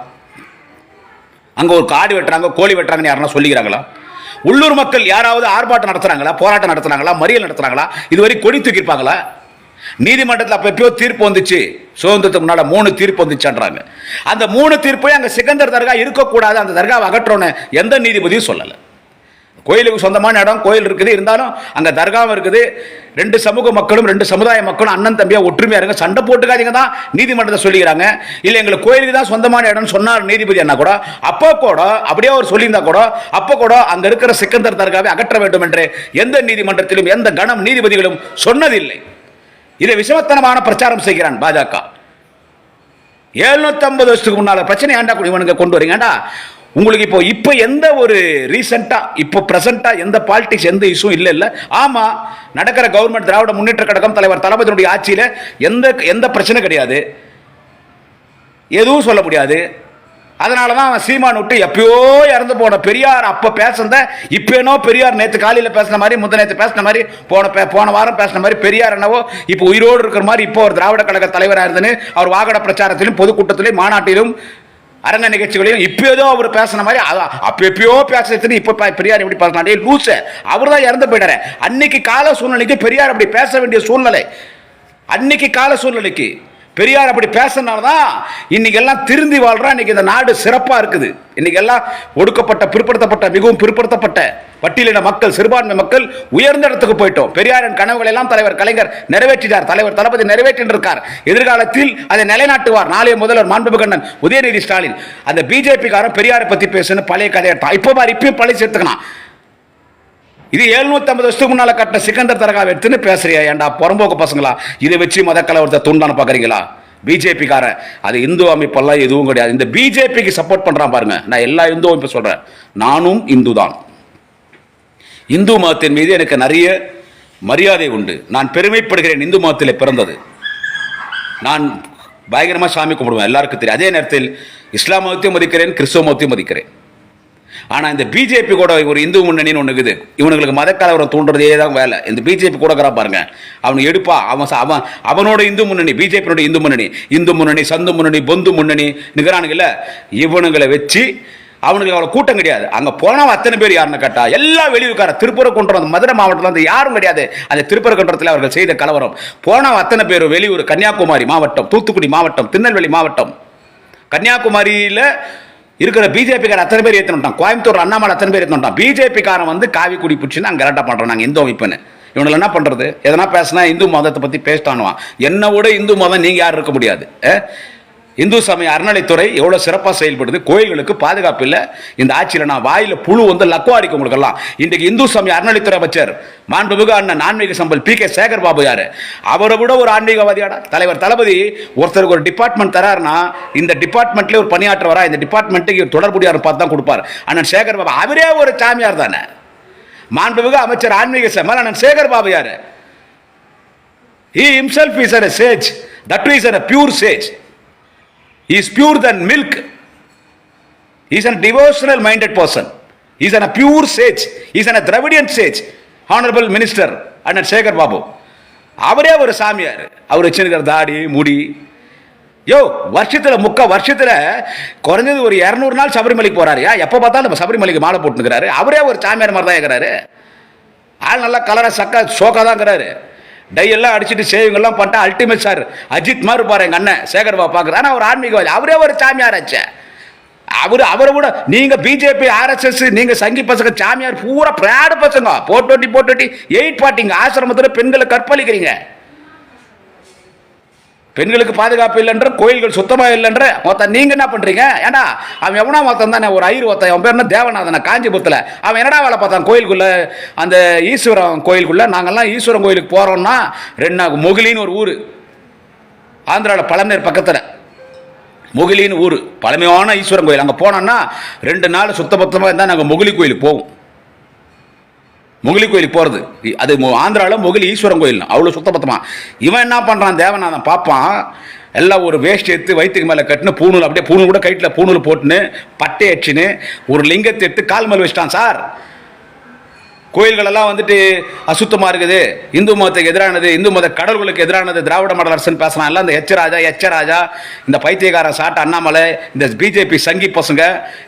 அங்க ஒரு காடு வெட்டுறாங்க, கோழி வெட்டுறாங்கன்னு யாருன்னா சொல்லிக்கிறாங்களா? உள்ளூர் மக்கள் யாராவது ஆர்ப்பாட்டம் நடத்துறாங்களா, போராட்டம் நடத்துறாங்களா, மறியல் நடத்துறாங்களா? இதுவரை கொடி தூக்கிருப்பாங்களா? நீதிமன்றத்தில் அப்ப எப்பயோ தீர்ப்பு வந்துச்சு, சுதந்திரத்துக்கு முன்னால 3 தீர்ப்பு வந்துச்சுன்றாங்க. அந்த 3 தீர்ப்பையும் அங்க சிக்கந்தர் தர்கா இருக்கக்கூடாது, அந்த தர்காவை அகற்றோன்னு எந்த நீதிபதியும் சொல்லல. கோயிலுக்கு சொந்தமான இடம், கோயில் இருக்குது, இருந்தாலும் அங்க தர்காவும் இருக்குது. 2 சமூக மக்களும் 2 சமுதாய மக்களும் அண்ணன் தம்பியா ஒற்றுமையா இருங்க, சண்டை போட்டுக்காதீங்க தான் நீதிமன்றத்தை சொல்லிக்கிறாங்க. இல்ல எங்களுக்கு கோயிலுக்கு தான் சொந்தமான இடம் சொன்னார் நீதிபதி என்ன கூட, அப்போ கூட அப்படியே அவர் சொல்லியிருந்தா கூட அப்போ கூட அங்க இருக்கிற சிக்கந்தர் தர்காவை அகற்ற வேண்டும் என்று எந்த நீதிமன்றத்திலும் எந்த கணம் நீதிபதிகளும் சொன்னதில்லை. இதை விஷமத்தனமான பிரச்சாரம் செய்கிறான் பாஜக. 750 வருஷத்துக்கு முன்னால பிரச்சனை ஏன்டா இவனுங்க கொண்டு வரீங்கடா? உங்களுக்கு இப்போ எந்த ஒரு ரீசெண்டா இப்போ பிரசன்டா எந்த பாலிடிக்ஸ் எந்த இஷ்யூ இல்ல. ஆமா, நடக்கிற கவர்மெண்ட் திராவிட முன்னேற்ற கழகம் தலைவர் தளபதியுடைய ஆட்சியில எந்த பிரச்சனை கிடையாது, எதுவும் சொல்ல முடியாது. அதனாலதான் அவன் சீமான் விட்டு எப்பயோ இறந்து போன பெரியார் அப்ப பேசுனத இப்ப பெரியார் நேற்று காலையில பேசின மாதிரி, முந்த நேற்று பேசின மாதிரி, போன வாரம் பேசின மாதிரி பெரியார் என்னவோ இப்போ உயிரோடு இருக்கிற மாதிரி இப்போ ஒரு திராவிட கழக தலைவராக இருந்துன்னு அவர் வாகன பிரச்சாரத்திலும் பொதுக்கூட்டத்திலும் மாநாட்டிலும் அரங்க நிகழ்ச்சிகளையும் இப்போ ஏதோ அவர் பேசின மாதிரி அப்ப எப்பயோ பேசுறது இப்ப பெரியார் எப்படி பேசினா லூச அவர் தான் இறந்து போயிட்டாரு. அன்னைக்கு கால சூழ்நிலைக்கு பெரியார் அப்படி பேச வேண்டிய சூழ்நிலை, அன்னைக்கு கால சூழ்நிலைக்கு பெரியார் அப்படி பேசினால்தான் இன்னைக்கு எல்லாம் திருந்தி வாழ்றா. இன்னைக்கு இந்த நாடு சிறப்பா இருக்குது. இன்னைக்கு எல்லாம் ஒடுக்கப்பட்ட பிற்படுத்தப்பட்ட மிகவும் பிற்படுத்தப்பட்ட பட்டியலின மக்கள், சிறுபான்மை மக்கள் உயர்ந்த இடத்துக்கு போயிட்டோம். பெரியாரின் கனவுகள் எல்லாம் தலைவர் கலைஞர் நிறைவேற்றினார், தலைவர் தளபதி நிறைவேற்றிருக்கார். எதிர்காலத்தில் அதை நிலைநாட்டுவார் நாளைய முதல்வர் மாண்புமிகு உதயநிதி ஸ்டாலின். அந்த பிஜேபி காரன் பெரியாரை பத்தி பேசுன்னு பழைய கதையை இப்போ பாரு, இப்பயும் பழைய சேர்த்துக்கணும். இது 750 வருஷத்துக்கு முன்னால கட்டின சிக்கந்தர் தர்கா எடுத்துன்னு பேசுறியா? ஏண்டா புறம்போக்கு பசங்களா? இதை வச்சு மத கலவரத்தை தூண்டான பாக்குறீங்களா? பிஜேபி காரன் அது இந்து அமைப்பெல்லாம் எதுவும் கிடையாது. இந்த பிஜேபிக்கு சப்போர்ட் பண்றான் பாருங்க. நான் எல்லா இந்து அமைப்பு சொல்றேன், நானும் இந்து தான். இந்து மதத்தின் மீது எனக்கு நிறைய மரியாதை உண்டு. நான் பெருமைப்படுகிறேன் இந்து மதத்தில் பிறந்தது. நான் பயங்கரமா சாமி கும்பிடுவேன், எல்லாருக்கும் தெரியும். அதே நேரத்தில் இஸ்லாம் மதத்தையும் மதிக்கிறேன், கிறிஸ்தவ மதத்தையும் மதிக்கிறேன். ஆனா இந்த பிஜேபி கூட ஒரு இந்து முன்னணின்னு ஒண்ணு இருக்குது. இவனுங்களுக்கு மத கலவரம் தூண்டுறதே தான் வேலை. இந்த பிஜேபி கூட பாருங்க, அவனு எடுப்பா அவனோட இந்து முன்னணி, பிஜேபியோட இந்து முன்னணி, சந்து முன்னணி, பொந்து முன்னணி நிகரானுங்கல்ல, இவனுங்களை வச்சு அவனுக்கு அவ்வளவு கூட்டம் கிடையாது. அங்க போனவன் அத்தனை பேர் யாருன்னு கேட்டா எல்லாம் வெளியூர்கார. திருப்பரங்குன்றம் மதுரை மாவட்டத்தில் வந்து யாரும் கிடையாது. அந்த திருப்பரங்குன்றத்தில் அவர்கள் செய்த கலவரம் போனவன் அத்தனை பேர் வெளியூர். கன்னியாகுமரி மாவட்டம், தூத்துக்குடி மாவட்டம், திருநெல்வேலி மாவட்டம், கன்னியாகுமரியில இருக்கிற பிஜேபி காரன் அத்தனை பேர் ஏற்றினோம். கோயம்புத்தூர் அண்ணாமலை அத்தனை பேர் ஏற்றினோம். பிஜேபி காரன் வந்து காவி குடி பிடிச்சுன்னு அங்கே கரெக்டாக பண்றோம். நாங்கள் எந்த அமைப்புன்னு இவங்களை என்ன பண்றது? எதனா பேசினா இந்து மதத்தை பத்தி பேசிட்டானுவான். என்ன விட இந்து மதம் நீங்க யாரும் இருக்க முடியாது. இந்து சமய அறநிலைத்துறை எவ்வளவு சிறப்பாக செயல்படுது. கோயில்களுக்கு பாதுகாப்பு இல்லை. இந்த ஆட்சியில் நான் வாயில புழு வந்து லக்குவாடிக்க உங்களுக்கு எல்லாம். இன்றைக்கு இந்து சமய அறநிலைத்துறை அமைச்சர் மாண்புமிகு அண்ணன் ஆன்மீக சம்பல் பி.கே. சேகர் பாபு யாரு? அவரை விட ஒரு ஆன்மீகவாதியாடா தலைவர் தளபதி. ஒருத்தருக்கு ஒரு டிபார்ட்மெண்ட் தராருன்னா இந்த டிபார்ட்மெண்ட்ல ஒரு பணியாற்ற வரா, இந்த டிபார்ட்மெண்ட்டுக்கு தொடர்புடையார் பார்த்து தான் கொடுப்பார். அண்ணன் சேகர் பாபு அவரே ஒரு சாமியார் தானே. மாண்புமிகு அமைச்சர் ஆன்மீக சம்பல் அண்ணன் சேகர் பாபு யாரு? He himself is a sage. That is a pure sage. He is pure than milk. He is a devotional minded person. He is a pure sage. He is a Dravidian sage. Honorable Minister Anand Shekhar Babu. அவரே ஒரு சாமியார். அவர் வச்சிருக்கிற தாடி முடி யோ வருஷத்துல வருஷத்துல குறைஞ்சது ஒரு 200 நாள் சபரிமலைக்கு போறாரு. எப்ப பார்த்தாலும் நம்ம சபரிமலைக்கு மாலை போட்டுக்கிறாரு. அவரே ஒரு சாமியார் மாதிரி தான் இருக்கிறாரு. ஆள் நல்லா கலரா சக்கா சோக்கா தான் இருக்கிறாரு. டை எல்லாம் அடிச்சுட்டு சேவிங் எல்லாம் பண்ணிட்டா அல்டிமேட் சார் அஜித் மாதிரி இருப்பாரு எங்க அண்ணன் சேகர் பாபு பார்க்குறது. ஆனால் அவர் ஆன்மீகவாதி. அவரே ஒரு சாமியார் ஆச்சு. அவரை விட நீங்க பிஜேபி ஆர்எஸ்எஸ் நீங்க சங்கி பசங்க சாமியார் பூரா பிராடு பசங்க. போட்டோட்டி 8 பாட்டிங்க ஆசிரமத்தில் பெண்களை கற்பழிக்கிறீங்க. பெண்களுக்கு பாதுகாப்பு இல்லைன்ற, கோயில்கள் சுத்தமா இல்லைன்ற மொத்தம் நீங்க என்ன பண்றீங்க? ஏன்னா அவன் எவனா மொத்தம் தானே ஒரு ஐயர் ஒருத்தன். அவன் பேர் என்ன தேவநாதன காஞ்சிபுரத்தில். அவன் என்னடா வேலை பார்த்தான் கோயிலுக்குள்ள, அந்த ஈஸ்வரன் கோயிலுக்குள்ள. நாங்கெல்லாம் ஈஸ்வரன் கோயிலுக்கு போறோம்னா 2 நாள் மொகிலின்னு ஒரு ஊர் ஆந்திராவில் பழமேர் பக்கத்தில். மொகிலின்னு ஊர் பழமையான ஈஸ்வரன் கோயில். அங்கே போனோம்னா 2 நாள் சுத்தபத்தமாக இருந்தால் நாங்கள் மொகிலி கோயிலுக்கு போவோம். மொகிலி கோயிலுக்கு போகிறது அது ஆந்திராவில் மொகிலி ஈஸ்வரன் கோயில். அவ்வளோ சுத்தபத்தமா. இவன் என்ன பண்ணுறான் தேவநாதன் பார்ப்பான். எல்லாம் ஒரு வேஸ்ட் எடுத்து வயிற்றுக்கு மேலே கட்டுன்னு பூணூல், அப்படியே பூணூல் கூட கைட்டில் பூணூல் போட்டுன்னு பட்டை அடிச்சுன்னு ஒரு லிங்கத்தை எடுத்து கால் மேல் வச்சிட்டான். சார் கோயில்களெல்லாம் வந்துட்டு அசுத்தமாக இருக்குது, இந்து மதத்துக்கு எதிரானது, இந்து மத கடவுளுக்கு எதிரானது, திராவிட மாடல் அரசுன்னு பேசுகிறான். எல்லாம் இந்த எச்சராஜா இந்த பைத்தியகார சாட்ட அண்ணாமலை, இந்த பிஜேபி சங்கி பசங்க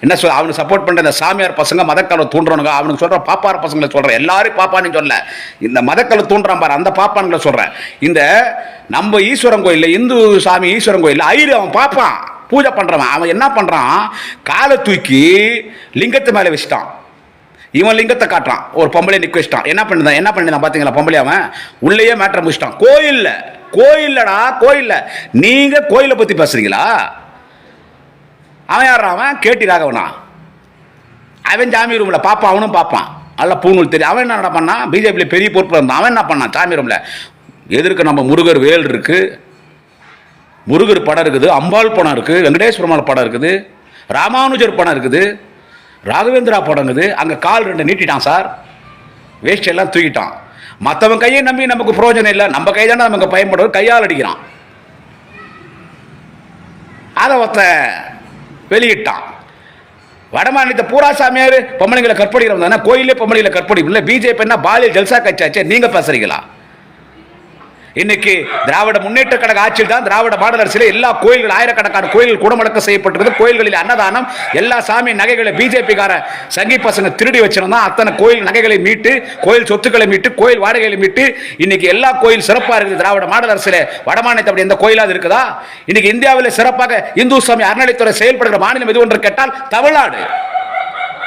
என்ன சொல், அவனுக்கு சப்போர்ட் பண்ணுற இந்த சாமியார் பசங்க, மதக்கலை தூண்டுறவனுங்க. அவனுக்கு சொல்கிற பாப்பார பசங்களை சொல்கிறேன். எல்லாரும் பாப்பான்னு சொல்ல, இந்த மதக்கலை தூண்டுறான் பாரு அந்த பாப்பான்களை சொல்கிறேன். இந்த நம்ம ஈஸ்வரன் கோயிலில், இந்து சாமி ஈஸ்வரன் கோயிலில் ஐயரு அவன் பாப்பான் பூஜை பண்ணுறவன். அவன் என்ன பண்ணுறான், காலை தூக்கி லிங்கத்து மேலே வச்சுட்டான். இவன் லிங்கத்தை காட்டுறான். ஒரு பொம்பளை நிக்க வச்சிட்டான். என்ன பண்ணிதான் பாத்தீங்களா? பொம்பளை அவன் உள்ளேயே மேட்டரை முடிச்சிட்டான். கோயில்லடா கோயில்ல. நீங்க கோயிலை பத்தி பேசுறீங்களா? அவன் யாரா? அவன் கேட்டி ராகவனா? அவன் சாமி ரூம்ல பாப்பான். அவனும் பாப்பான். நல்ல பூணூல் தெரியும். அவன் என்ன பண்ணான்? பிஜேபியில் பெரிய பொறுப்பு இருந்தான். அவன் என்ன பண்ணான்? சாமி ரூம்ல எதிர்க்க நம்ம முருகர் வேல் இருக்கு, முருகர் படம் இருக்குது, அம்பாள் படம் இருக்கு, வெங்கடேஸ்வரமால் படம் இருக்குது, ராமானுஜர் படம் இருக்குது, ராகவேந்திரா படங்குது. அங்கே கால் 2 நீட்டிட்டான் சார். வேஸ்ட் எல்லாம் தூக்கிட்டான். மற்றவன் கையை நம்பி நமக்கு பிரயோஜனம் இல்லை. நம்ம கை தானே நமக்கு பயன்படுறது. கையால் அடிக்கிறான். அதை ஒருத்த வெளியிட்டான். வடமாநிலத்தை பூரா சாமியார் பொம்பளைங்களை கற்பழிக்கிறோம் தானே. கோயிலே பொம்பளைகளை கற்பழிக்கும் இல்லை. பிஜேபி என்ன பாலியல் ஜல்சா கட்சாச்சே. நீங்க பேசுறீங்களா? இன்னைக்கு திராவிட முன்னேற்ற கழக ஆட்சியில் தான் திராவிட மாடல் அரசில் எல்லா கோயில்கள், ஆயிரக்கணக்கான கோயில்கள் குடமுடக்க செய்யப்பட்டிருக்கு. கோயில்களில் அன்னதானம், எல்லா சாமி நகைகளை பிஜேபிக்கார சங்கி பசங்க திருடி வச்சிருந்தா அத்தனை கோயில் நகைகளை மீட்டு, கோயில் சொத்துக்களை மீட்டு, கோயில் வாடகைகளை மீட்டு இன்னைக்கு எல்லா கோயில் சிறப்பாக இருக்குது. திராவிட மாடல் அரசில் வடமாநிலத்தை அப்படி எந்த கோயிலாவது இருக்குதா? இன்னைக்கு இந்தியாவில் சிறப்பாக இந்து சமய அறநிலைத்துறை செயல்படுகிற மாநிலம் எது என்று கேட்டால் தமிழ்நாடு.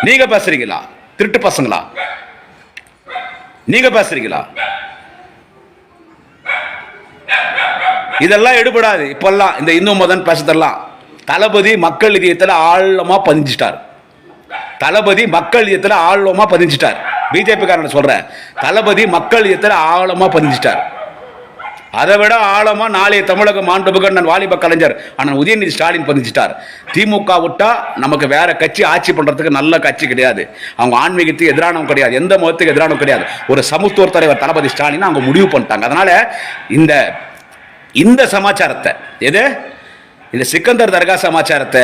நீங்க பேசுறீங்களா? திருட்டு பசங்களா நீங்க பேசுறீங்களா? இதெல்லாம் எடுபடாது. இப்பெல்லாம் இந்த இந்து மதம் பேசுறதெல்லாம் தளபதி மக்கள் இதயத்தில் ஆழமா பதிஞ்சிட்டார். தளபதி மக்கள் இதயத்தில் ஆழமா பதிஞ்சிட்டார். பிஜேபி காரன் சொல்றேன், தளபதி மக்கள் இதயத்தில் ஆழமா பதிஞ்சிட்டார். அதை விட ஆழமா நாளைய தமிழக மாண்புமிகு அண்ணன் வாலிப கலைஞர் அண்ணன் உதயநிதி ஸ்டாலின் பதிஞ்சிட்டார். திமுக விட்டா நமக்கு வேற கட்சி ஆட்சி பண்றதுக்கு நல்ல கட்சி கிடையாது. அவங்க ஆன்மீகத்துக்கு எதிரானவங்க கிடையாது, எந்த மதத்துக்கு எதிரானவங்க கிடையாது. ஒரு சமத்துவ தலைவர் தளபதி ஸ்டாலின் அவங்க முடிவு பண்ணிட்டாங்க. அதனால இந்த சமாச்சாரத்தை இந்த சிக்கந்தர் தர்கா சமாச்சாரத்தை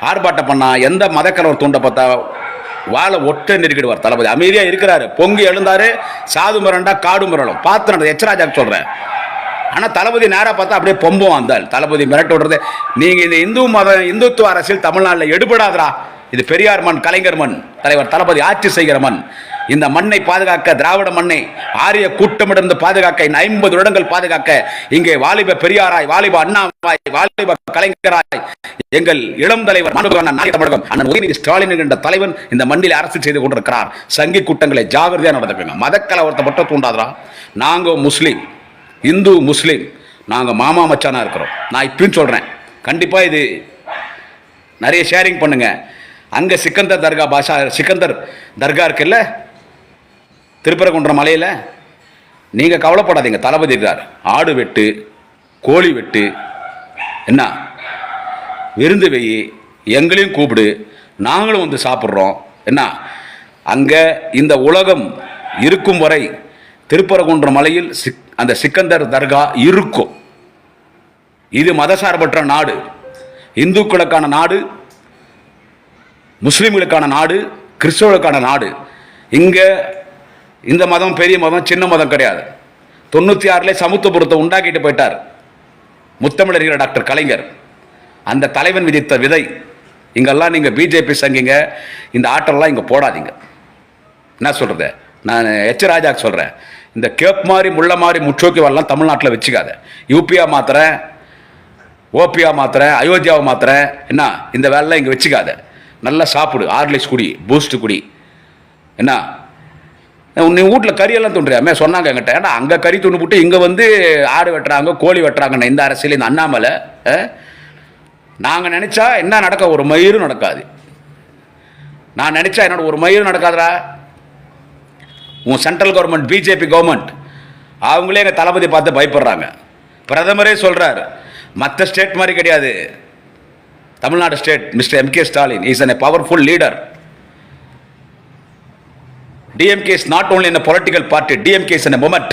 ஆர்ப்பாட்டம் பண்ணா எந்த மதக்கலவர் தூண்ட பார்த்தா வாழை ஒட்ட நெருக்கிடுவார் தளபதி. அமைதியா இருக்கிறாரு. பொங்கி எழுந்தாரு. சாது மிரண்டா காடு மிரளும். பார்த்து எச்சராஜா சொல்றேன். ஆனா தளபதி நேரா பார்த்தா அப்படியே பொம்பும் வந்தால் தளபதி மிரட்டு விடுறது. நீங்க இந்த இந்துத்துவ அரசியல் தமிழ்நாட்டில் எடுபடாதரா. இது பெரியார் மண், கலைஞர் மண், தலைவர் தளபதி ஆட்சி செய்கிற மண். இந்த மண்ணை பாதுகாக்க, திராவிட மண்ணை ஆரிய கூட்டமிடந்து பாதுகாக்க, 50 வருடங்கள் பாதுகாக்க இங்கே வாலிப பெரியாராய், வாலிப அண்ணாவாய், வாலிப கலைஞராய் எங்கள் இளம் தலைவர் அண்ணன் உதயநிதி ஸ்டாலின் என்ற தலைவன் இந்த மண்ணில் அரசு செய்து கொண்டிருக்கிறார். சங்கி கூட்டங்களை ஜாகிரதையா நடந்துக்கங்க. மதக்கலவரத்தை மட்டும் தூண்டாதரா. நாங்க முஸ்லீம், இந்து முஸ்லீம், நாங்க மாமா மச்சானா இருக்கிறோம். நான் இப்பயும் சொல்றேன், கண்டிப்பா இது நிறைய ஷேரிங் பண்ணுங்க. அங்க சிக்கந்தர் தர்கா பாஷா, சிக்கந்தர் தர்கா இருக்குல்ல திருப்பரங்குன்றம் மலையில், நீங்க கவலைப்படாதீங்க. தளபதி இருக்கார். ஆடு வெட்டு, கோழி வெட்டு, என்ன விருந்து வெயி, எங்களையும் கூப்பிடு, நாங்களும் வந்து சாப்பிட்றோம். என்ன அங்க இந்த உலகம் இருக்கும் வரை திருப்பரங்குன்றம் மலையில் அந்த சிக்கந்தர் தர்கா இருக்கும். இது மதசார்பற்ற நாடு, இந்துக்களுக்கான நாடு, முஸ்லிம்களுக்கான நாடு, கிறிஸ்தவர்களுக்கான நாடு. இங்க இந்த மதம் பெரிய மதம் சின்ன மதம் கிடையாது. 96 சமத்துவபுரத்தை உண்டாக்கிட்டு போயிட்டார் முத்தமிழர் டாக்டர் கலைஞர். அந்த தலைவன் விதித்த விதை. இங்கெல்லாம் நீங்க பிஜேபி சங்கிங்க இந்த ஆட்டெல்லாம் இங்க போடாதீங்க. என்ன சொல்றது, நான் எச் ராஜாக்கு சொல்றேன், இந்த கேப் மாதிரி முள்ள மாதிரி முற்றோக்கி வரலாம் தமிழ்நாட்டில் வச்சுக்காத. யூபியா மாத்திரேன், ஓபியா மாத்திரேன், அயோத்தியாவை மாத்திரேன், என்ன இந்த வேலைலாம் இங்கே வச்சுக்காத. நல்லா சாப்பிடு, ஹார்லிக்ஸ் குடி, பூஸ்ட் குடி. என்ன நீ வீட்டில் கறியெல்லாம் தூண்டுறியாமே சொன்னாங்க என்கிட்ட. ஏன்னா அங்கே கறி துண்டு போட்டு இங்கே வந்து ஆடு வெட்டுறாங்க, கோழி வெட்டுறாங்கண்ணே இந்த அரசியல், இந்த அண்ணாமலை. நாங்கள் நினச்சா என்ன நடக்க, ஒரு மயிரும் நடக்காது. நான் நினச்சா என்னோட ஒரு மயிரும் நடக்காதரா. உன் சென்ட்ரல் கவர்மெண்ட், பிஜேபி கவர்மெண்ட், அவங்களே எங்கள் தளபதி பார்த்து பயப்படுறாங்க. பிரதமரே சொல்கிறார், மற்ற ஸ்டேட் மாதிரி கிடையாது Tamil Nadu state. Mister M K. Stalin is a powerful leader. DMK is not only in a political party, DMK is in a movement.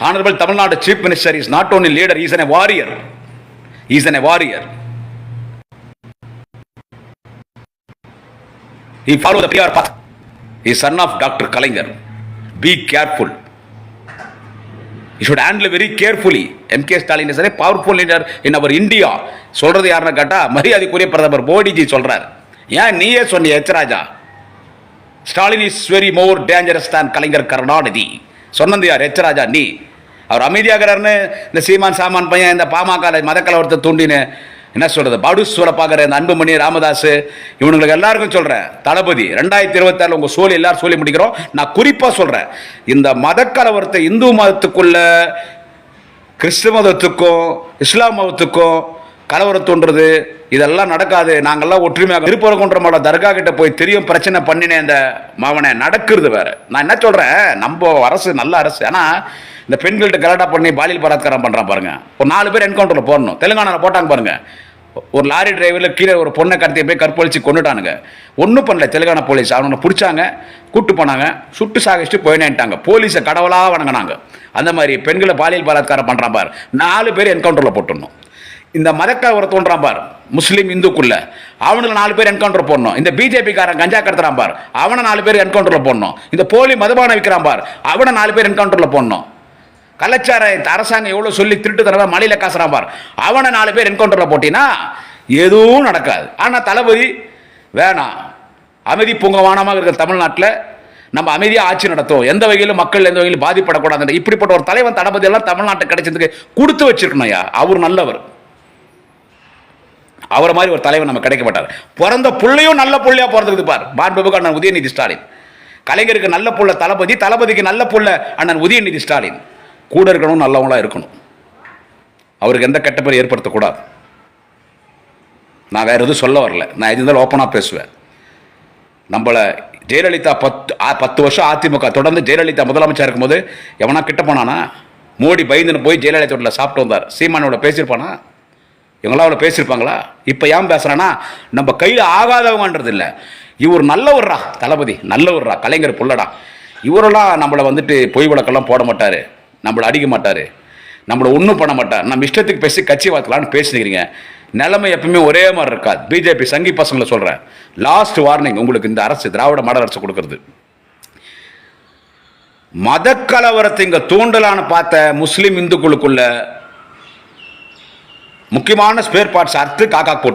Honorable Tamil Nadu Chief Minister is not only leader, he is a warrior. He is a warrior. He followed the PR path. He is son of Dr. Kalaignar. Be careful. You should handle very carefully. M.K. Stalin is a powerful leader in our India. சொல்றது யாருன்னு கேட்டா மரியாதைக்குரிய பிரதமர் மோடிஜி சொல்றார். ஏன் நீயே சொன்னிய H Raja, Stalin is very more dangerous than Kalaignar Karunanidhi சொன்னது யார்? எச் ராஜா. நீ அவர் அமைதியாகிறாருன்னு இந்த சீமான் சாமான் பையன் இந்த பாமக மதக்கலவரத்தை தூண்டின்னு என்ன சொல்றது படுசுவலை பார்க்குற இந்த அன்புமணி ராமதாஸ் இவனுங்களுக்கு எல்லாருக்கும் சொல்றேன், தளபதி 2026 உங்க சோழி எல்லாரும் சொல்லி முடிக்கிறோம். நான் குறிப்பா சொல்றேன், இந்த மதக்கலவரத்தை இந்து மதத்துக்குள்ள கிறிஸ்துவ மதத்துக்கும் இஸ்லாம் மதத்துக்கும் கலவரம் தோன்றது இதெல்லாம் நடக்காது. நாங்கள்லாம் ஒற்றுமையாக திருப்பரங்குன்றமோட தர்கா கிட்ட போய் தெரியும் பிரச்சனை பண்ணினேன். இந்த மாவனை நடக்கிறது வேற. நான் என்ன சொல்றேன், நம்ம அரசு நல்ல அரசு. ஆனா இந்த பெண்கள்கிட்ட கலாட்டா பண்ணி பாலியல் பலாத்காரம் பண்றான் பாருங்க. ஒரு 4 பேர் என்கவுண்டர்ல போடணும். தெலுங்கானால போட்டாங்க பாருங்க. ஒரு லாரி டிரைவரில் கீழே ஒரு பொண்ணை கடத்தி போய் கற்பழிச்சு கொண்டுட்டானுங்க. ஒன்றும் பண்ணல தெலுங்கானா போலீஸ். அவனை பிடிச்சாங்க, கூட்டு போனாங்க, சுட்டு சாகிச்சுட்டு போயினேன்ட்டாங்க. போலீஸை கடவுளாக வணங்கினாங்க. அந்த மாதிரி பெண்களை பாலியல் பலாத்காரம் பண்ணுறான் பார், 4 பேர் என்கவுண்டரில் போட்டுடணும். இந்த மதக்கலவரம் தோன்றான் பார் முஸ்லீம் இந்துக்குள்ள, அவனுக்கு 4 பேர் என்கவுண்டர் போடணும். இந்த பிஜேபி காரன் கஞ்சா கடத்துறான் பார், அவனை 4 பேர் என்கவுண்டரில் போடணும். இந்த போலி மதுபான விற்கிறான் பார், அவனை 4 பேர் என்கவுண்டரில் போடணும். கலாச்சார அரசாங்கம் எவ்வளவு சொல்லி திருட்டு தரவா மலையில காசுறான் பார், அவனை 4 பேர் என்கவுண்டர்ல போட்டினா எதுவும் நடக்காது. ஆனா தளபதி வேணாம், அமைதி பூங்கவானமாக இருக்கிற தமிழ்நாட்டில் நம்ம அமைதியா ஆட்சி நடத்தும், எந்த வகையிலும் மக்கள் எந்த வகையிலும் பாதிப்படக்கூடாது. இப்படிப்பட்ட ஒரு தலைவன் தளபதி எல்லாம் தமிழ்நாட்டை கிடைச்சதுக்கு கொடுத்து வச்சிருக்கணும். அவர் நல்லவர், அவரை மாதிரி ஒரு தலைவர் நம்ம கிடைக்க மாட்டார். பிறந்த புள்ளையும் நல்ல புள்ளையா பிறந்தது பார் மாண்புமிகு அண்ணன் உதயநிதி ஸ்டாலின். கலைஞருக்கு நல்ல புள்ள தளபதி, தளபதிக்கு நல்ல புள்ள அண்ணன் உதயநிதி ஸ்டாலின். கூட இருக்கணும், நல்லவங்களா இருக்கணும். அவருக்கு எந்த கெட்ட பேர் ஏற்படுத்தக்கூடாது. நான் வேற எதுவும் சொல்ல வரல, நான் எது இருந்தாலும் ஓப்பனாக பேசுவேன். நம்மளை ஜெயலலிதா 10 வருஷம் அதிமுக தொடர்ந்து ஜெயலலிதா முதலமைச்சர் இருக்கும்போது எவனா கிட்ட போனானா? மோடி பயந்துன்னு போய் ஜெயலலிதா வீட்டில் சாப்பிட்டு வந்தார். சீமானோட பேசியிருப்பானா? இவங்களாம் அவ்வளோ பேசியிருப்பாங்களா? இப்போ ஏன் பேசுகிறான்னா, நம்ம கையில் ஆகாதவங்கன்றது இல்லை. இவர் நல்லவர்ரா, தளபதி நல்லவர்ரா, கலைஞர் புள்ளடா. இவரெல்லாம் நம்மளை வந்துட்டு பொய் வழக்கெல்லாம் போட மாட்டார், நம்மளை அடிக்க மாட்டார், நம்மளை ஒன்றும் பண்ண மாட்டார். நம்ம இஷ்டத்துக்கு பேசி கட்சி வார்த்தலான்னு பேசிக்கிறீங்க. நிலைமை எப்பவுமே ஒரே மாதிரி இருக்காது. பிஜேபி சங்கி பசங்களை சொல்கிறேன், லாஸ்ட் வார்னிங் உங்களுக்கு இந்த அரசு, திராவிட மாடல் அரசு கொடுக்கறது. மதக்கலவரத்தை இங்கே தூண்டலான்னு பார்த்த முஸ்லீம் இந்துக்களுக்குள்ள முக்கியமான ஸ்பேர் பார்ட்ஸ் அறுத்து காக்கா போட்டு